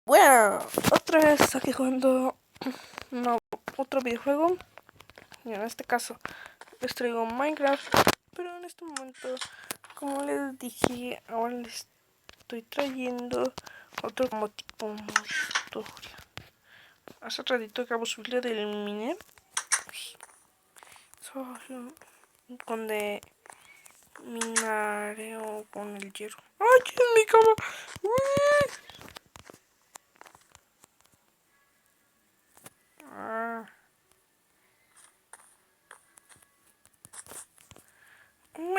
Bueno, otra vez aquí jugando otro videojuego. Y en este caso les traigo Minecraft. Pero en este momento, como les dije, ahora les estoy trayendo otro como tipo modo historia. Hace ratito acabo de subirle del miner. Donde minareo con el hierro. ¡Ay, en mi cama!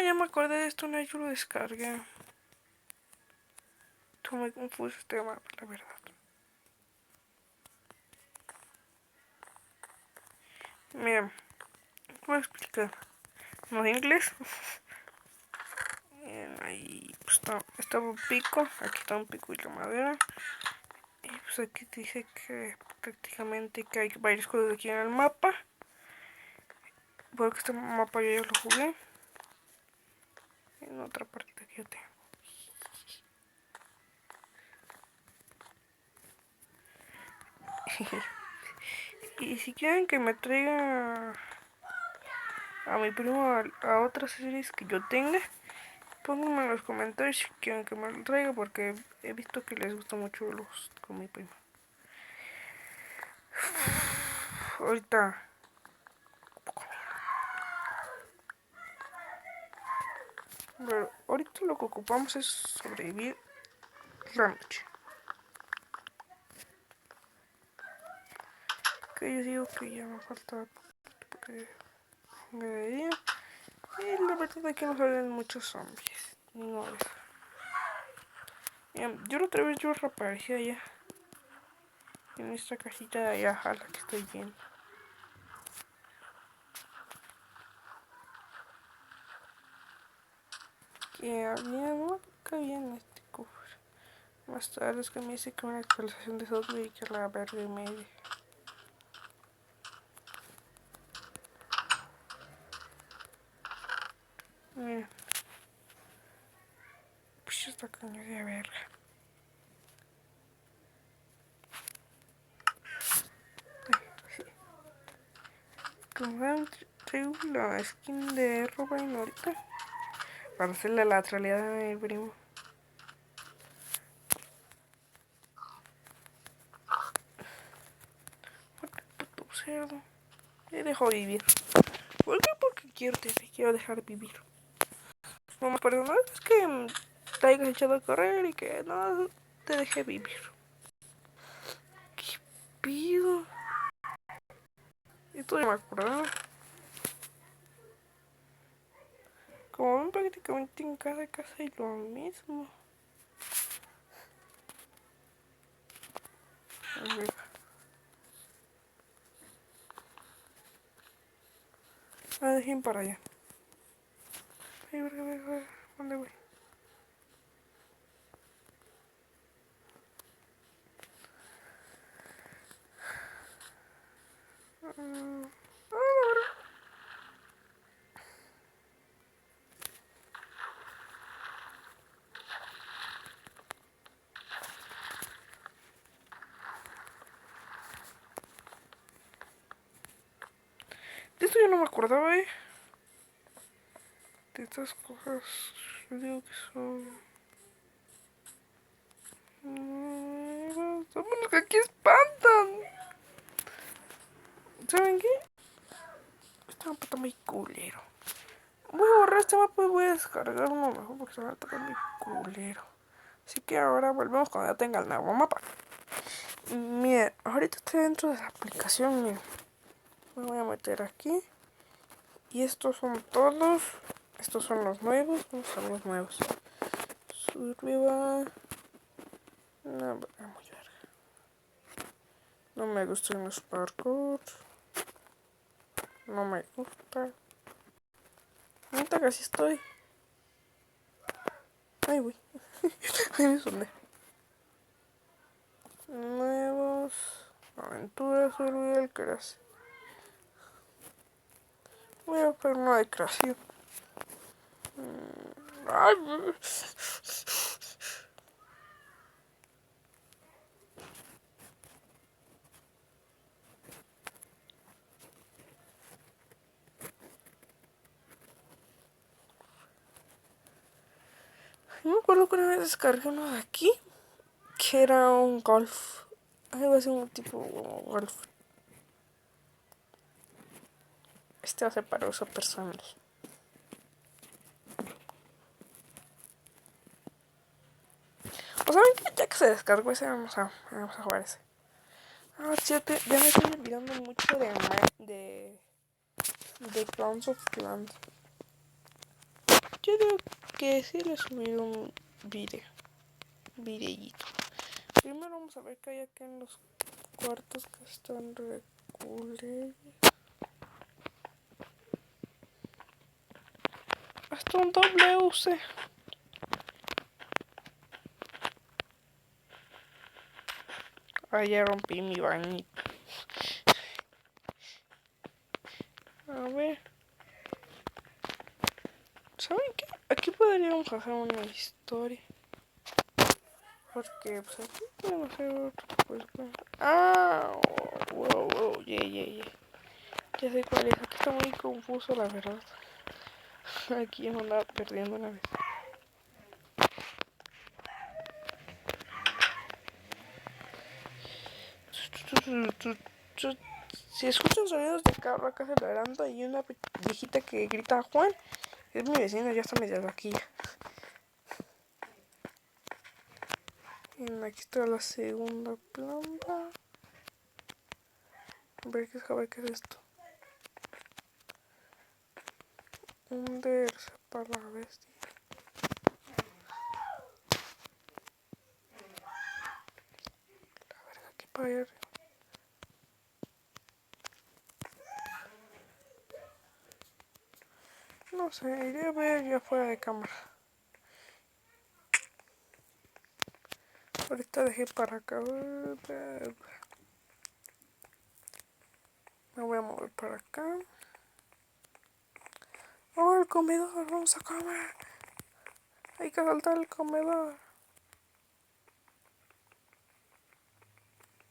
Ya me acordé de esto, no, yo lo descargué. Estuvo muy confuso este mapa, la verdad. Miren, voy a explicar. No de inglés. Ahí pues, está un pico. Aquí está un pico y la madera. Y pues aquí dice que prácticamente que hay varias cosas aquí en el mapa. Porque este mapa yo ya lo jugué. En otra partida que yo tengo. Y si quieren que me traiga a mi primo a otras series que yo tenga, pónganme en los comentarios si quieren que me lo traiga, porque he visto que les gusta mucho los con mi primo. Ahorita pero ahorita lo que ocupamos es sobrevivir la noche. Que yo digo que ya me falta porque me de día. Y la verdad es que no salen muchos zombies. Ni no eso. Yo la otra vez yo reaparecí allá. En esta casita de allá a la que estoy yendo. Que había, no cabía en este cofre. Más tarde es que me dice que una actualización de software y que la verde media. Mira. Pues esta caña de verga. Como traigo la skin de Robin ahorita. Para hacerle la troleada a mi primo. Puto cerdo. Me dejo vivir. ¿Por qué? Porque quiero dejar vivir. No me perdona, es que te hayas echado a correr y que no te dejé vivir. ¿Qué pido? Esto ya me acordaba. Como ven, prácticamente en cada casa hay lo mismo. A ver. Dejen para allá. Ay, verga. ¿Dónde voy? De esto yo no me acordaba, de estas cosas. Yo digo que son. Son los que aquí espantan. ¿Saben qué? Este mapa está muy culero. Voy a borrar este mapa y voy a descargar uno mejor porque se va a estar muy culero. Así que ahora volvemos cuando ya tenga el nuevo mapa. Miren, ahorita estoy dentro de la aplicación. Miren, me voy a meter aquí. Y estos son todos. Estos son los nuevos. ¿Dónde están los nuevos? Survival. No, muy verga. No me gustan los parkour. No me gusta. Ahorita casi estoy. Ay, güey. Ay, me soné. Nuevos. Aventuras, survival, creación. Voy a hacer una de creación. Ay, recuerdo que una vez descargué uno de aquí, que era un golf. Algo así, un tipo golf. Este va a ser para uso personal. O saben que ya que se descargó ese, vamos a jugar ese. Ah, sí, ya me estoy olvidando mucho de Clans of Clans. Yo digo que sí le subí un videíto. Primero vamos a ver qué hay aquí en los cuartos que están recules. Hasta un WC. Ah, ya rompí mi bañito. A ver. ¿Saben qué? Aquí podríamos hacer una historia. Porque pues aquí podemos hacer otro tipo de cosas. Ah, wow, yeah. Ya sé cuál es. Aquí está muy confuso, la verdad. Aquí no andaba perdiendo una vez. Si escuchan sonidos de carro acá acelerando y una viejita que grita Juan, es mi vecina, ya está medio aquí. Aquí está la segunda planta. A ver qué es esto. Hundirse para la bestia. La verga, aquí para allá. No sé, iré a ver ya fuera de cámara. Ahorita dejé para acá. Me voy a mover para acá. Oh, el comedor, vamos a comer. Hay que saltar el comedor.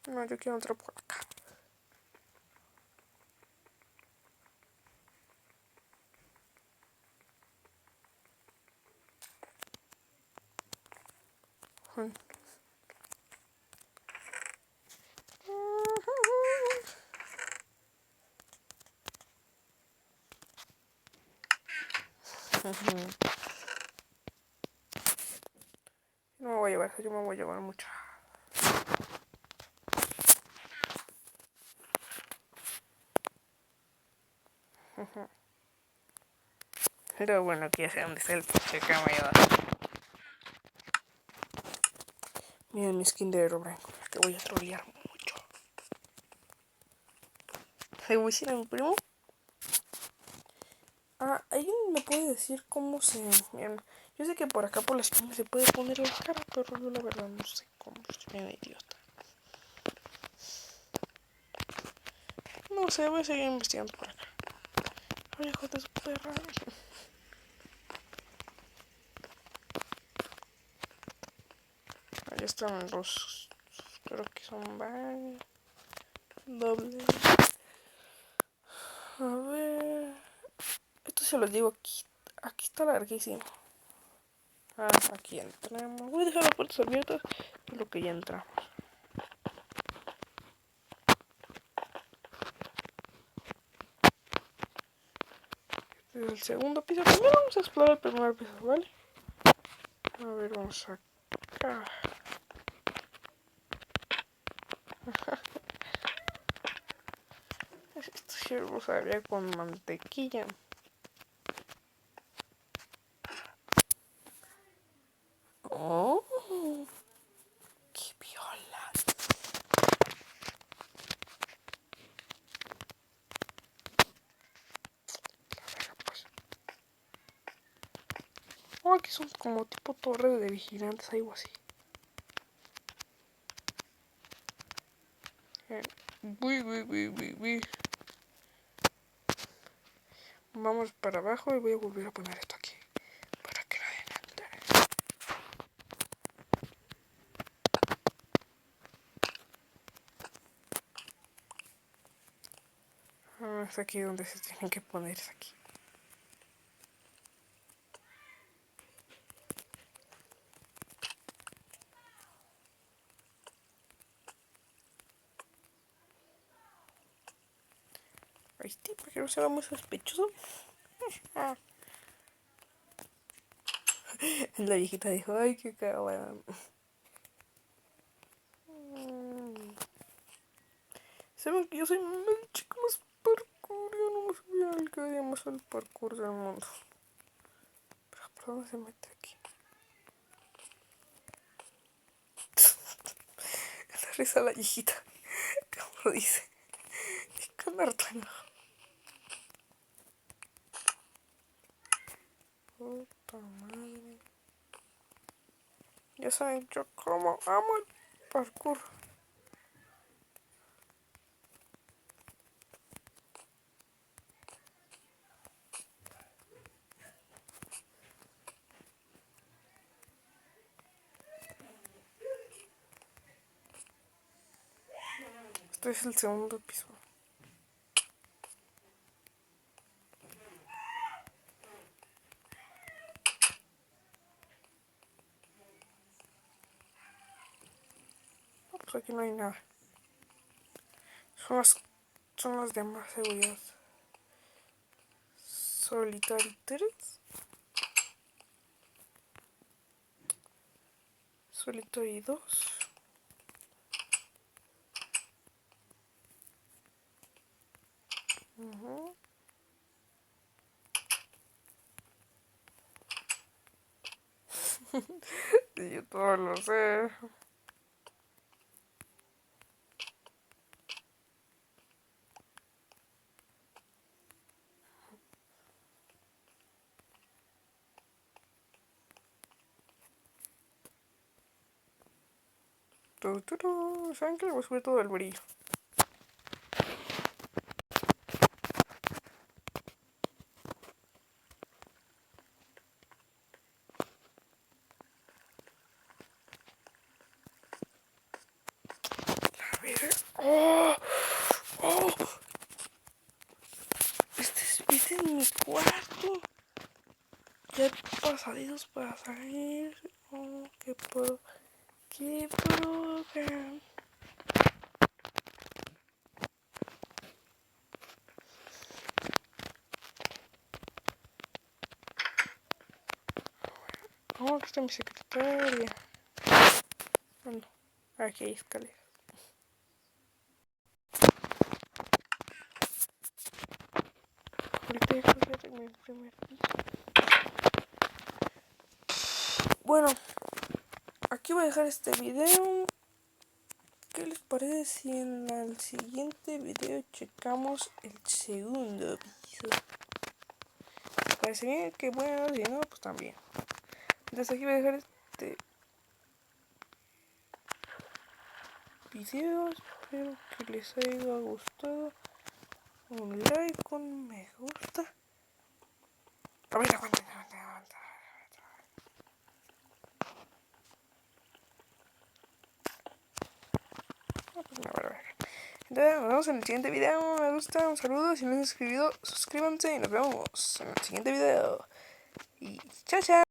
No, yo quiero entrar por acá. No me voy a llevar eso, yo me voy a llevar mucho. Pero bueno, que ya sé dónde está el que me va a llevar. Miren mi skin de Herobrine, te voy a trolear mucho. Le voy a decir a mi primo. Ah, ¿alguien me puede decir cómo se...? Miren, yo sé que por acá por la esquina se puede poner la cara, pero yo la verdad no sé cómo. Estoy bien idiota. No sé, voy a seguir investigando por acá. Ay, hijo de su perra. Ahí están los... Creo que son varios. Doble. A ver... Esto se los digo aquí. Aquí está larguísimo. Ah, aquí entramos. Voy a dejar las puertas abiertas. Es lo que ya entramos. Este es el segundo piso. Primero vamos a explorar el primer piso, ¿vale? A ver, vamos acá. Esto sí lo sabía con mantequilla. Oh, qué viola. Pues. Oh, aquí son como tipo torres de vigilantes, algo así. Uy. Vamos para abajo y voy a volver a poner esto aquí. Para que nadie entre. Ah, es aquí donde se tienen que poner, es aquí. ¿viste? Para que no se vea muy sospechoso. La viejita dijo, ay, qué cabrón. Saben que yo soy el chico más parkour. Yo no me sabía el que odia más el parkour del mundo. Pero ¿por dónde se mete aquí? La risa la viejita. ¿Cómo lo dice? Y con harto enojo. Puta madre. Ya saben yo como amo el parkour. Este es el segundo piso. No, pues aquí no hay nada. Son las demás seguridad. Solitary 3. Solitary 2. Yo todo lo sé. ¿Saben que le voy a subir todo el brillo? A ver. ¡Oh! ¡Oh! Este es mi cuarto. Ya hay pasaditos para salir. Oh, qué pro. Qué program. Oh, aquí está mi secretaria. Bueno, aquí hay escaleras. Ahorita ya creo que tengo el primer piso. Bueno, aquí voy a dejar este video. ¿Qué les parece si en el siguiente video checamos el segundo piso? ¿Les parece bien? Que bueno, si no, pues también. Entonces aquí voy a dejar este video. Espero que les haya gustado. Un like, un me gusta. A ver, aguanta. Entonces, nos vemos en el siguiente video. Me gusta, un saludo. Si no han suscribido, suscríbanse y nos vemos en el siguiente video. Y chao, chao.